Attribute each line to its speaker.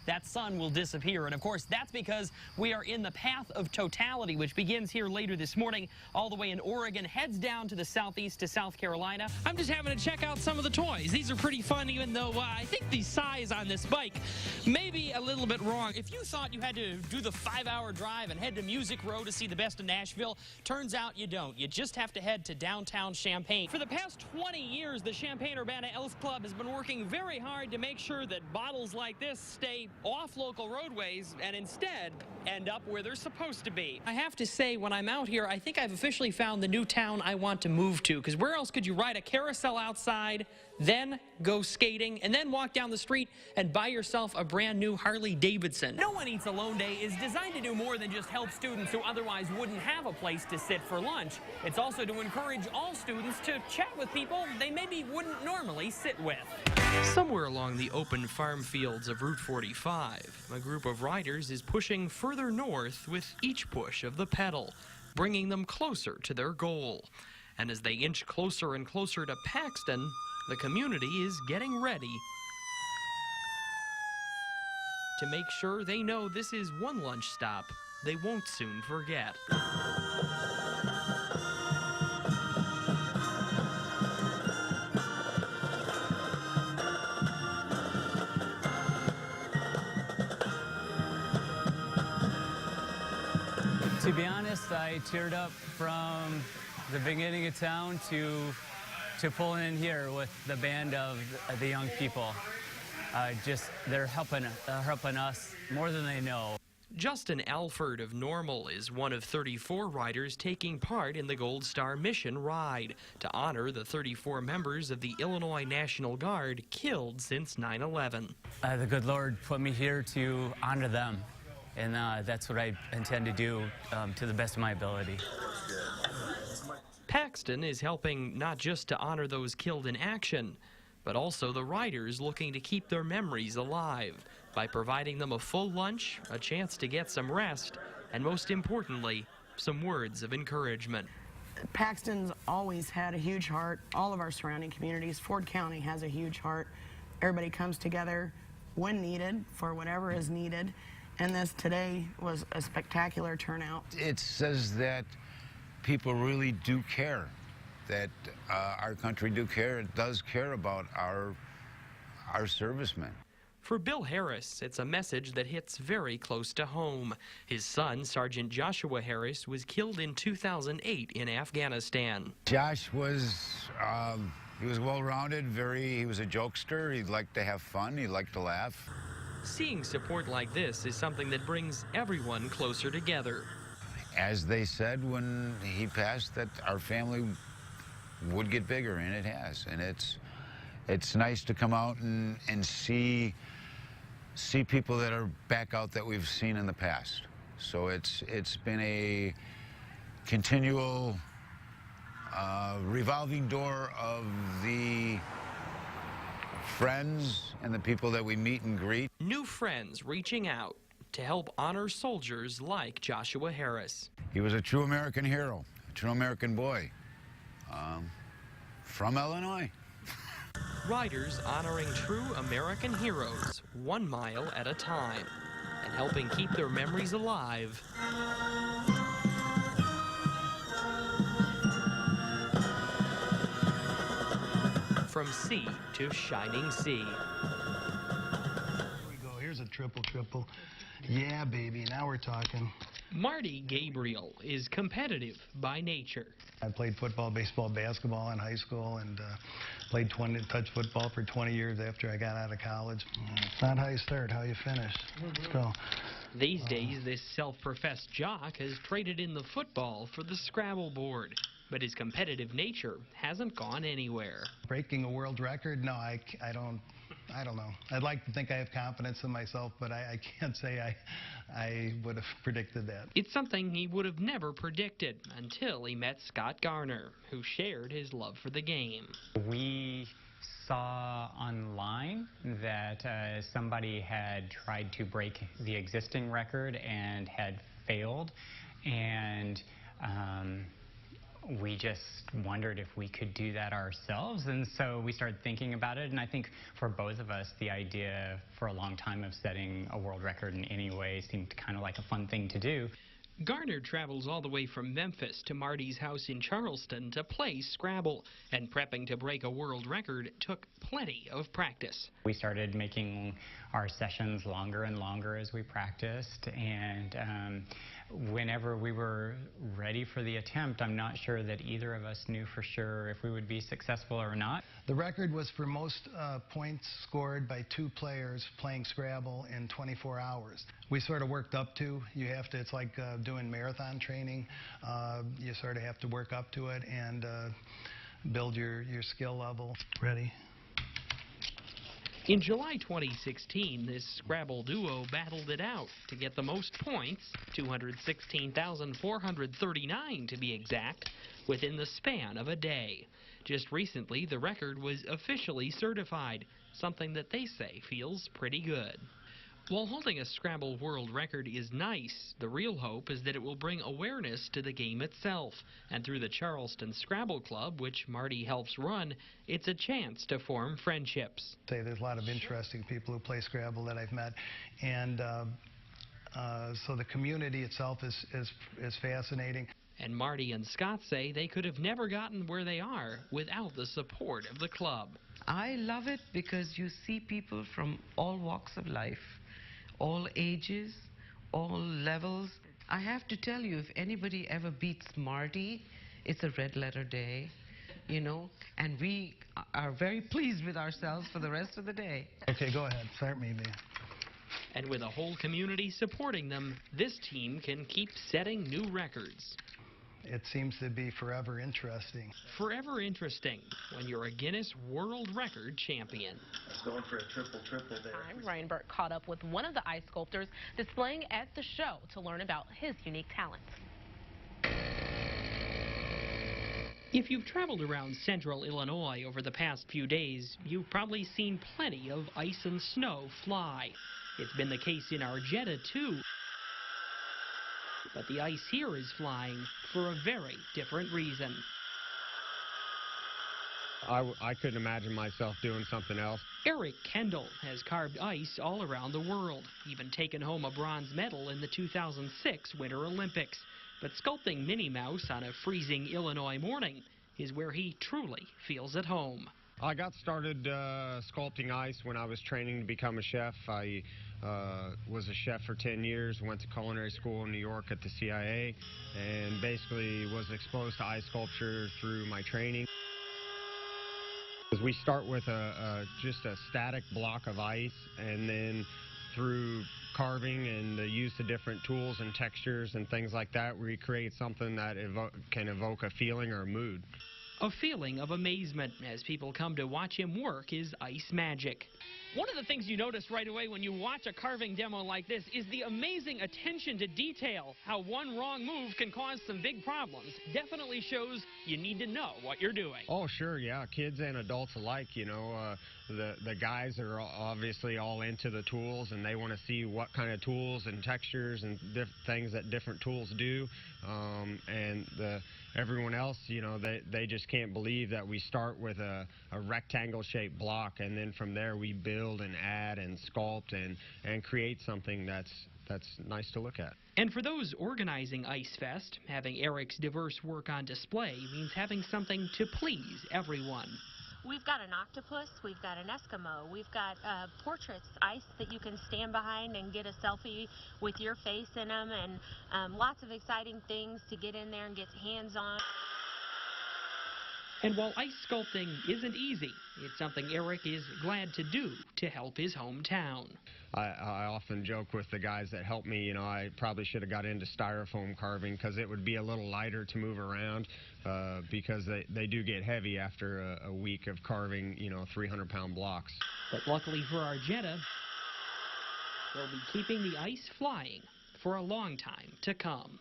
Speaker 1: that sun will disappear. And of course, that's because we are in the path of totality, which begins here later this morning, all the way in Oregon, heads down to the southeast to South Carolina. I'm just having to check out some of the toys. These are pretty fun, even though I think the size on this bike may be a little bit wrong. If you thought you had to do the 5-hour drive and head to Music Row to see the best of Nashville, turns out you don't. You just have to head to downtown Champaign. For the past 20 years, the Champaign-Urbana Elks Club has been working very hard to make sure that bottles like this stay off local roadways and instead end up where they're supposed to be. I have to say, when I'm out here, I think I've officially found the new town I want to move to, because where else could you ride a carousel outside, then go skating, and then walk down the street and buy yourself a brand new Harley Davidson? No One Eats Alone Day is designed to do more than just help students who otherwise wouldn't have a place to sit for lunch. It's also to encourage all students to chat with people they maybe wouldn't normally sit with. Somewhere along the open farm fields of Route 45, a group of riders is pushing further north with each push of the pedal, bringing them closer to their goal. And as they inch closer and closer to Paxton, the community is getting ready to make sure they know this is one lunch stop they won't soon forget.
Speaker 2: To be honest, I teared up from the beginning of town to pulling in here with the band of the young people. They're helping us more than they know.
Speaker 1: Justin Alford of Normal is one of 34 riders taking part in the Gold Star Mission Ride to honor the 34 members of the Illinois National Guard killed since 9/11.
Speaker 2: The good Lord put me here to honor them, and that's what I intend to do to the best of my ability.
Speaker 1: Paxton is helping not just to honor those killed in action, but also the riders looking to keep their memories alive by providing them a full lunch, a chance to get some rest, and most importantly, some words of encouragement.
Speaker 3: Paxton's always had a huge heart. All of our surrounding communities, Ford County has a huge heart. Everybody comes together when needed for whatever is needed. And this today was a spectacular turnout.
Speaker 4: It says that people really do care, that our country does care about our servicemen.
Speaker 1: For Bill Harris, it's a message that hits very close to home. His son, Sergeant Joshua Harris, was killed in 2008 in Afghanistan.
Speaker 4: Josh was, he was well-rounded, he was a jokester, he liked to have fun, he liked to laugh.
Speaker 1: Seeing support like this is something that brings everyone closer together.
Speaker 4: As they said when he passed, that our family would get bigger, and it has. And it's nice to come out and see people that are back out that we've seen in the past. So it's been a continual revolving door of the friends and the people that we meet and greet.
Speaker 1: New friends reaching out to help honor soldiers like Joshua Harris.
Speaker 4: He was a true American hero, a true American boy from Illinois.
Speaker 1: Riders honoring true American heroes 1 mile at a time and helping keep their memories alive. From sea to shining sea.
Speaker 5: Here we go. Here's a triple. Yeah, baby. Now we're talking.
Speaker 1: Marty Gabriel is competitive by nature.
Speaker 5: I played football, baseball, basketball in high school, and played touch football for 20 years after I got out of college. It's not how you start, how you finish. Let's go.
Speaker 1: These days, this self-professed jock has traded in the football for the Scrabble board. But his competitive nature hasn't gone anywhere.
Speaker 5: Breaking a world record? No, I don't know. I'd like to think I have confidence in myself, but I can't say I would have predicted that.
Speaker 1: It's something he would have never predicted until he met Scott Garner, who shared his love for the game.
Speaker 6: We saw online that somebody had tried to break the existing record and had failed, and we just wondered if we could do that ourselves, and so we started thinking about it. And I think for both of us, the idea for a long time of setting a world record in any way seemed kind of like a fun thing to do.
Speaker 1: Garner travels all the way from Memphis to Marty's house in Charleston to play Scrabble, and prepping to break a world record took plenty of practice.
Speaker 6: We started making our sessions longer and longer as we practiced, and whenever we were ready for the attempt, I'm not sure that either of us knew for sure if we would be successful or not.
Speaker 5: The record was for most points scored by 2 players playing Scrabble in 24 hours. We sort of worked up to, it's like doing marathon training. You sort of have to work up to it and build your skill level. Ready?
Speaker 1: In July 2016, this Scrabble duo battled it out to get the most points, 216,439 to be exact, within the span of a day. Just recently, the record was officially certified, something that they say feels pretty good. While holding a Scrabble world record is nice, the real hope is that it will bring awareness to the game itself. And through the Charleston Scrabble Club, which Marty helps run, it's a chance to form friendships.
Speaker 5: There's a lot of interesting people who play Scrabble that I've met, and so the community itself is fascinating.
Speaker 1: And Marty and Scott say they could have never gotten where they are without the support of the club.
Speaker 7: I love it because you see people from all walks of life, all ages, all levels. I have to tell you, if anybody ever beats Marty, it's a red letter day, you know, and we are very pleased with ourselves for the rest of the day.
Speaker 5: Okay, go ahead. Start me, Mia.
Speaker 1: And with a whole community supporting them, this team can keep setting new records.
Speaker 5: It seems to be forever interesting.
Speaker 1: Forever interesting when you're a Guinness World Record champion.
Speaker 5: Going for a triple there.
Speaker 8: Ryan Burk caught up with one of the ice sculptors displaying at the show to learn about his unique talents.
Speaker 1: If you've traveled around central Illinois over the past few days, you've probably seen plenty of ice and snow fly. It's been the case in Argetta, too. But the ice here is flying for a very different reason.
Speaker 9: I couldn't imagine myself doing something else.
Speaker 1: Eric Kendall has carved ice all around the world, even taken home a bronze medal in the 2006 Winter Olympics. But sculpting Minnie Mouse on a freezing Illinois morning is where he truly feels at home.
Speaker 9: I got started sculpting ice when I was training to become a chef. I was a chef for 10 years, went to culinary school in New York at the CIA, and basically was exposed to ice sculpture through my training. We start with just a static block of ice, and then through carving and the use of different tools and textures and things like that, we create something that can evoke a feeling or a mood.
Speaker 1: A feeling of amazement as people come to watch him work is ice magic. One of the things you notice right away when you watch a carving demo like this is the amazing attention to detail. How one wrong move can cause some big problems. Definitely shows you need to know what you're doing.
Speaker 9: Oh, sure, yeah. Kids and adults alike, you know. The guys are obviously all into the tools, and they want to see what kind of tools and textures and things that different tools do. Everyone else, you know, they just can't believe that we start with a rectangle-shaped block, and then from there we build and add and sculpt and create something that's nice to look at.
Speaker 1: And for those organizing Ice Fest, having Eric's diverse work on display means having something to please everyone.
Speaker 10: We've got an octopus, we've got an Eskimo, we've got portraits, ice that you can stand behind and get a selfie with your face in them, and lots of exciting things to get in there and get hands on.
Speaker 1: And while ice sculpting isn't easy, it's something Eric is glad to do to help his hometown.
Speaker 9: I often joke with the guys that help me, you know, I probably should have got into styrofoam carving because it would be a little lighter to move around because they do get heavy after a week of carving, you know, 300-pound blocks.
Speaker 1: But luckily for Argetta, they'll be keeping the ice flying for a long time to come.